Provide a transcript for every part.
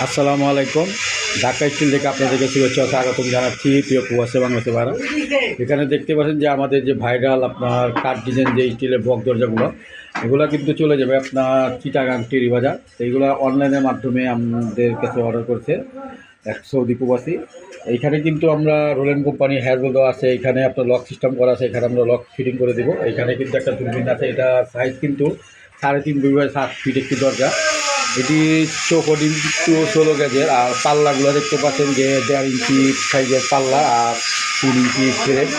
আসসালামু আলাইকুম। ঢাকা স্টিল থেকে আপনাদেরকে শুভেচ্ছা স্বাগতম জানাচ্ছি প্রিয় প্রবাসী বাংলাদেশে ভাড়া। এখানে দেখতে পাচ্ছেন যে আমাদের যে ভাইরাল আপনার কাঠ ডিজাইন যে স্টিলের বক দরজাগুলো, এগুলো কিন্তু চলে যাবে আপনার চিটাগাং টেরি বাজার। এইগুলো অনলাইনের মাধ্যমে আমাদের কাছে অর্ডার করছে এক সৌদি প্রবাসী। এইখানে কিন্তু আমরা রোলেন কোম্পানি হেয়ারবোল দেওয়া আছে, এখানে আপনার লক সিস্টেম করা আছে, এখানে আমরা লক ফিটিং করে দেবো। এখানে কিন্তু একটা দূরবীন আছে, এটা সাইজ কিন্তু 3.5 বাই 7 ফিট একটি দরজা। এটি চৌকোটি টু 16 গেজের, আর পাল্লাগুলো দেখতে পাচ্ছেন যে 1.5 ইঞ্চি সাইজের পাল্লা আর 3 ইঞ্চি ফ্রেম।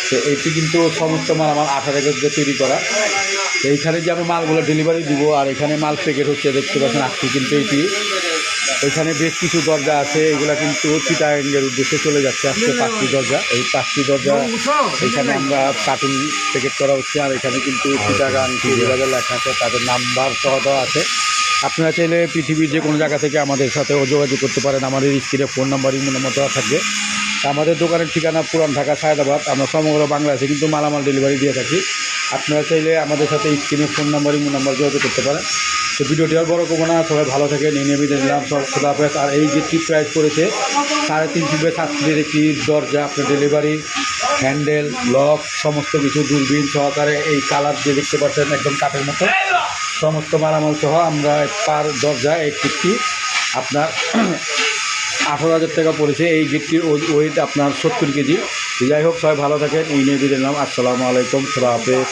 তো এটি কিন্তু সমস্ত মাল আমার 18 গেজ দিয়ে তৈরি করা। তো এইখানে যে আমি মালগুলো ডেলিভারি দিব, আর এখানে মাল প্যাকেট হচ্ছে দেখতে পাচ্ছেন আজকে কিন্তু এটি। এখানে বেশ কিছু দরজা আছে, এগুলো কিন্তু চিটাগাংয়ের উদ্দেশ্যে চলে যাচ্ছে আজকে 5টি দরজা। এই 5টি দরজা এখানে আমরা কার্টুন প্যাকেট করা হচ্ছে, আর এখানে কিন্তু চিটাগাং টেরিবাজার লেখা আছে, তাদের নাম্বার সহ দেওয়া আছে। আপনারা চাইলে পৃথিবীর যে কোনো জায়গা থেকে আমাদের সাথে যোগাযোগ করতে পারেন, আমাদের স্ক্রিনে ফোন নাম্বার ইমেল নাম্বার দেওয়া থাকবে। আমাদের দোকানের ঠিকানা পুরান ঢাকা সায়দাবাদ। আমরা সমগ্র বাংলাদেশে কিন্তু মালামাল ডেলিভারি দিয়ে থাকি। আপনারা চাইলে আমাদের সাথে স্ক্রিনে ফোন নাম্বার ইমেল নাম্বার যোগাযোগ করতে পারেন। তো ভিডিওটি আর বড় করবো না, সবাই ভালো থেকে নিয়ে দিলাম সব খোলা পেস। আর এই যে টিপ প্রাইস করেছে 3.5 বাই 7 ফিটের একটি দরজা, আপনার ডেলিভারি হ্যান্ডেল লক সমস্ত কিছু দূরবীন সহকারে, এই কালার যে দেখতে পাচ্ছেন একদম কাঠের মতো সমস্ত মালামাল সহ আমরা পার দরজা এই গেটটি আপনার 18,000 টাকা পড়েছে। এই গেটটির ওয়েট আপনার 70 কেজি। যাই হোক, সবাই ভালো থাকেন, এই নিয়ে দিলাম। আসসালামু আলাইকুম, খোলা হাফেজ।